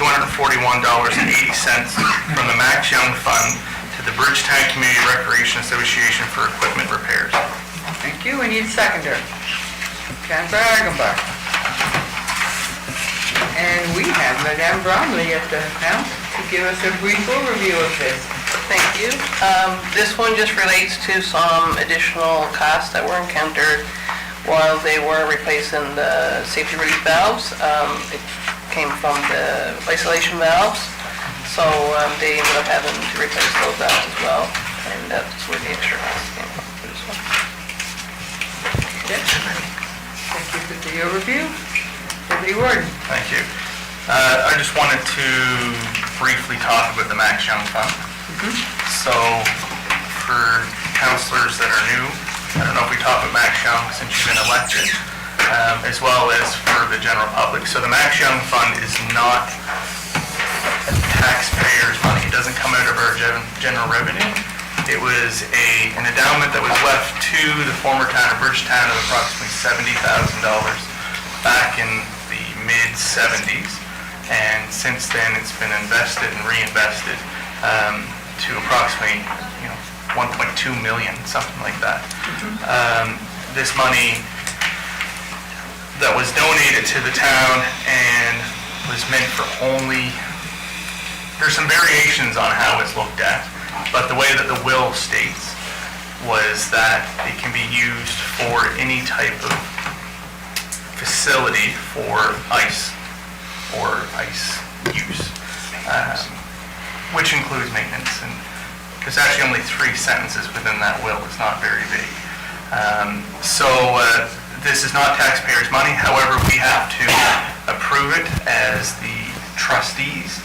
from the Max Young Fund to the Bridgetown Community Recreation Association for equipment repairs. Thank you. We need a seconder. Councillor Agenbar. And we have Madame Bromley at the panel to give us a brief overview of this. Thank you. This one just relates to some additional costs that were encountered while they were replacing the safety relief valves. It came from the isolation valves, so they ended up having to replace those valves as well, and that's where the extra cost came from for this one. Thank you for the overview. Deputy Warden. Thank you. I just wanted to briefly talk about the Max Young Fund. So, for councillors that are new, I don't know if we talk about Max Young since you've been elected, as well as for the general public. So the Max Young Fund is not taxpayers' money. It doesn't come out of our general revenue. It was an endowment that was left to the former town of Bridgetown of approximately $70,000 back in the mid-'70s. And since then, it's been invested and reinvested to approximately, 1.2 million, something like that. This money that was donated to the town and was meant for only, there's some variations on how it's looked at, but the way that the will states was that it can be used for any type of facility for ice or ice use, which includes maintenance. And there's actually only 3 sentences within that will. It's not very big. This is not taxpayers' money. However, we have to approve it as the trustees.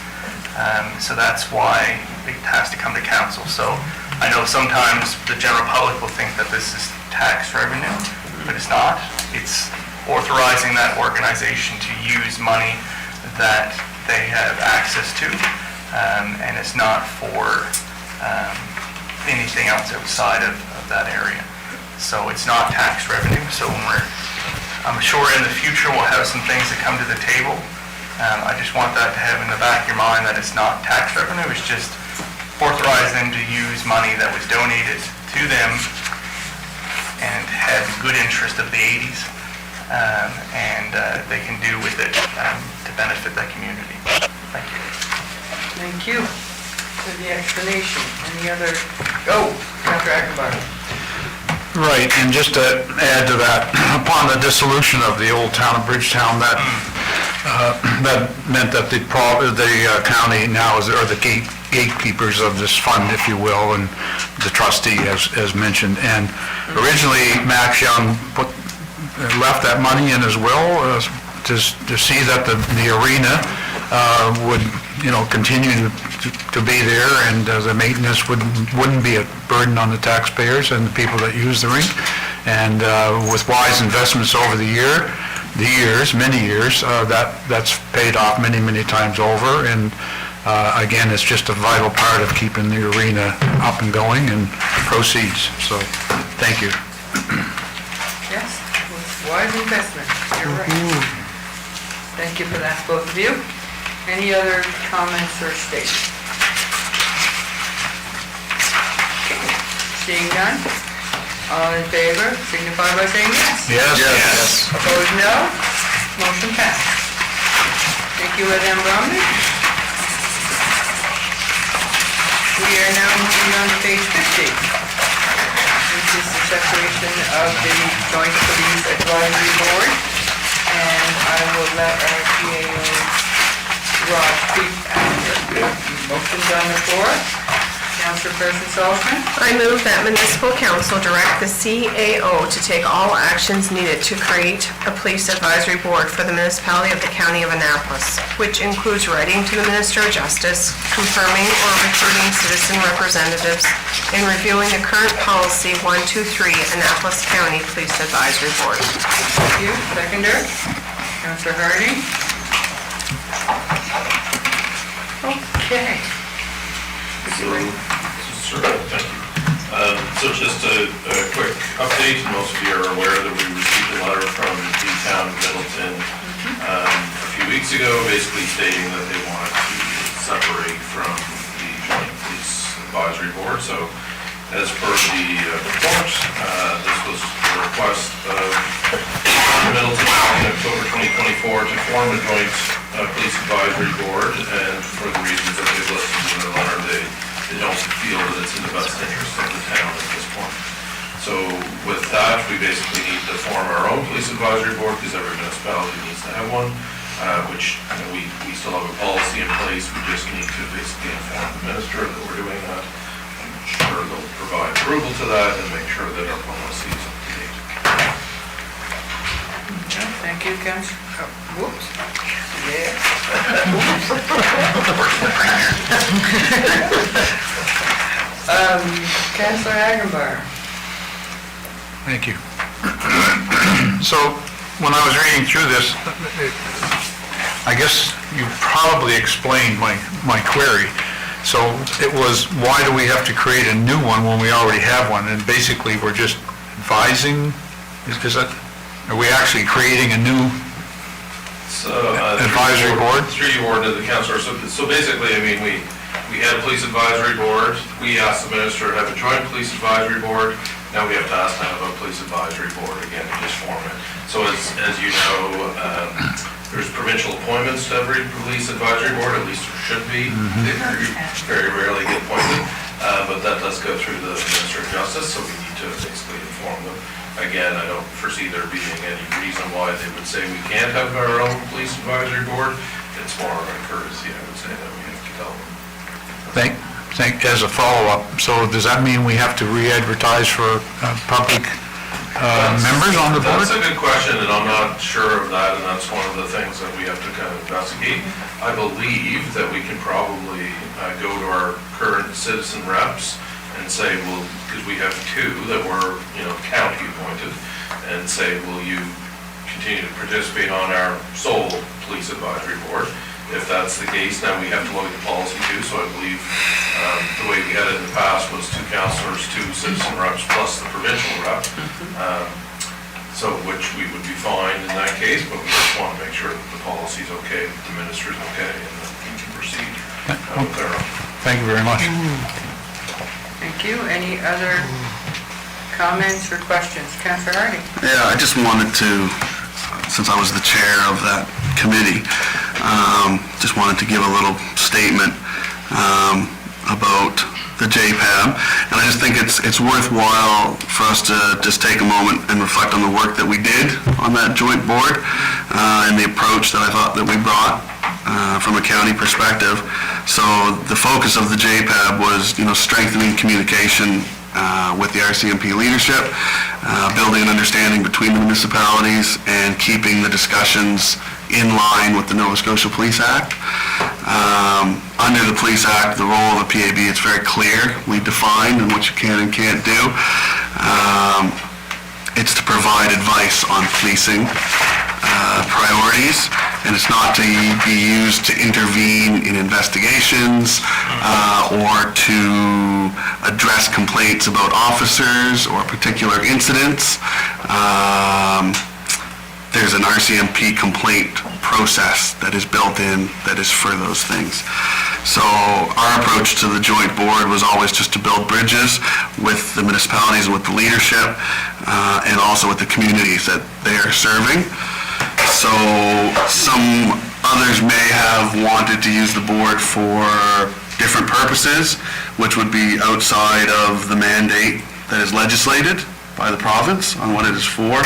So that's why it has to come to council. So I know sometimes the general public will think that this is tax revenue, but it's not. It's authorizing that organization to use money that they have access to, and it's not for anything else outside of that area. So it's not tax revenue. So I'm sure in the future we'll have some things that come to the table. I just want that to have in the back of your mind that it's not tax revenue. It's just authorize them to use money that was donated to them and had the good interest of the 80s, and they can do with it to benefit that community. Thank you. Thank you for the explanation. Any other? Go, Dr. Ackenbach. Right, and just to add to that, upon the dissolution of the old town of Bridgetown, that meant that the county now is, or the gatekeepers of this fund, if you will, and the trustee, as mentioned. And originally, Max Young left that money in his will to see that the arena would, continue to be there, and the maintenance wouldn't be a burden on the taxpayers and the people that use the rink. And with wise investments over the years, many years, that's paid off many, many times over. And again, it's just a vital part of keeping the arena up and going and proceeds. So, thank you. Yes, wise investment, you're right. Thank you for that, both of you. Any other comments or statements? Seeing none, all in favor, signify by saying yes. Yes. Opposed, no. Motion passed. Thank you, Madame Bromley. We are now moving on to page 50, which is the separation of the Joint Police Advisory Board. And I will let our PAO, Rob, speak after. Motion's on the floor. Councilperson Sullivan. I move that municipal council direct the CAO to take all actions needed to create a police advisory board for the municipality of the county of Annapolis, which includes writing to the Minister of Justice, confirming or recruiting citizen representatives, and reviewing the current policy 123 Annapolis County Police Advisory Board. Thank you. Seconder, Councilor Harding. Okay. Sure, thank you. So just a quick update. Most of you are aware that we received a letter from the town of Middleton a few weeks ago, basically stating that they wanted to separate from the Joint Police Advisory Board. So as per the report, this was the request of Middleton in October 2024 to form a Joint Police Advisory Board, and for the reasons that they've listed in their letter, they don't feel that it's in the best interest of the town at this point. So with that, we basically need to form our own police advisory board, because every municipality needs to have one, which we still have a policy in place. We just need to basically inform the minister that we're doing that. I'm sure they'll provide approval to that and make sure that our policy is up to date. Thank you, Councilor. Whoops. Yeah. Councilor Hagenbar. Thank you. So, when I was reading through this, I guess you probably explained my query. So it was, why do we have to create a new one when we already have one? And basically, we're just advising, is that, are we actually creating a new advisory board? Through your board to the councilor. So basically, I mean, we had a police advisory board. We asked the minister to have a joint police advisory board. Now we have to ask to have a police advisory board again in this format. So as you know, there's provincial appointments to every police advisory board, at least there should be. They very rarely get appointed, but that does go through the Minister of Justice, so we need to basically inform them. Again, I don't foresee there being any reason why they would say we can't have our own police advisory board. It's more of a courtesy, I would say, that we have to tell them. As a follow-up, so does that mean we have to re-advertise for public members on the board? That's a good question, and I'm not sure of that, and that's one of the things that we have to kind of investigate. I believe that we can probably go to our current citizen reps and say, well, because we have two that were, county appointed, and say, will you continue to participate on our sole police advisory board? If that's the case, now we have to look at the policy too, so I believe the way we had it in the past was 2 councillors, 2 citizen reps, plus the provincial rep. So which we would be fine in that case, but we just want to make sure that the policy's okay, that the minister's okay, and that we can proceed with our own. Thank you very much. Thank you. Any other comments or questions? Councilor Hardy. Yeah, I just wanted to, since I was the chair of that committee, just wanted to give a little statement about the JPAB. And I just think it's worthwhile for us to just take a moment and reflect on the work that we did on that joint board and the approach that I thought that we brought from a county perspective. So the focus of the JPAB was, strengthening communication with the RCMP leadership, building an understanding between the municipalities, and keeping the discussions in line with the Nova Scotia Police Act. Under the Police Act, the role of a PAB, it's very clearly defined and what you can and can't do. It's to provide advice on policing priorities, and it's not to be used to intervene in investigations or to address complaints about officers or particular incidents. There's an RCMP complaint process that is built in that is for those things. So our approach to the joint board was always just to build bridges with the municipalities and with the leadership and also with the communities that they are serving. So some others may have wanted to use the board for different purposes, which would be outside of the mandate that is legislated by the province on what it is for.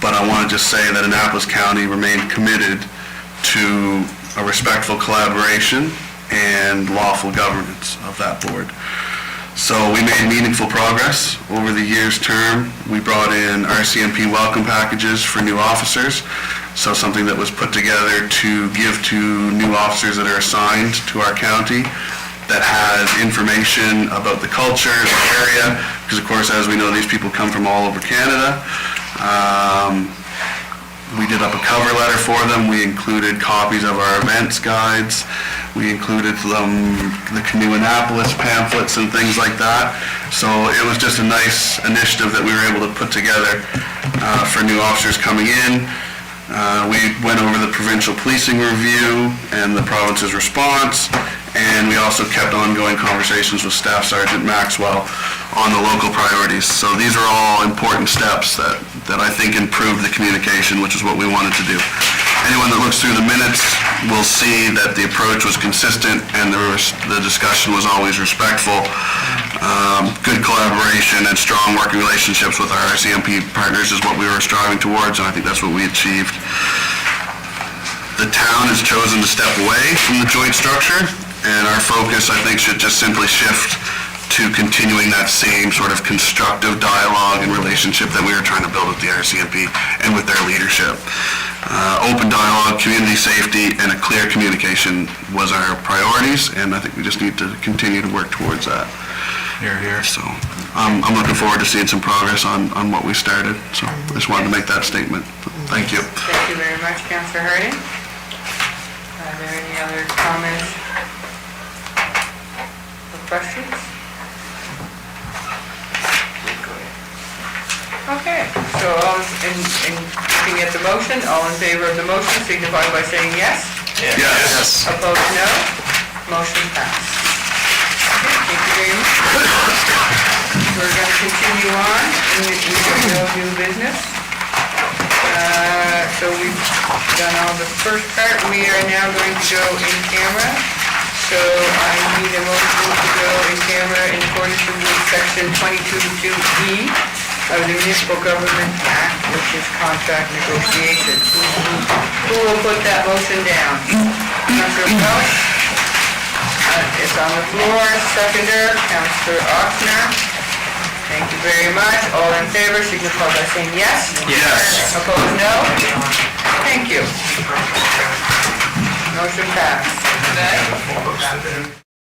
But I want to just say that Annapolis County remained committed to a respectful collaboration and lawful governance of that board. So we made meaningful progress over the year's term. We brought in RCMP welcome packages for new officers, so something that was put together to give to new officers that are assigned to our county that has information about the culture, the area, because of course, as we know, these people come from all over Canada. We did up a cover letter for them. We included copies of our events guides. We included the Canoe Annapolis pamphlets and things like that. So it was just a nice initiative that we were able to put together for new officers coming in. We went over the provincial policing review and the province's response, and we also kept ongoing conversations with Staff Sergeant Maxwell on the local priorities. So these are all important steps that I think improve the communication, which is what we wanted to do. Anyone that looks through the minutes will see that the approach was consistent and the discussion was always respectful. Good collaboration and strong working relationships with our RCMP partners is what we were striving towards, and I think that's what we achieved. The town has chosen to step away from the joint structure, and our focus, I think, should just simply shift to continuing that same sort of constructive dialogue and relationship that we were trying to build with the RCMP and with their leadership. Open dialogue, community safety, and a clear communication was our priorities, and I think we just need to continue to work towards that. Here. So I'm looking forward to seeing some progress on what we started, so I just wanted to make that statement. Thank you. Thank you very much, Councillor Harding. Are there any other comments or questions? Okay, so looking at the motion, all in favor of the motion signify by saying yes. Yes. Opposed, no. Motion passed. Okay, thank you very much. We're going to continue on in no new business. So we've done all the first part. We are now going to go in camera. So I need a motion to go in camera in accordance with section 22(2)E of the Municipal Government Act, which is contract negotiations. Who will put that motion down? Councillor Welch? It's on the floor. Seconder, Councillor Ochsner. Thank you very much. All in favor, signify by saying yes. Yes. Opposed, no. Thank you. Motion passed.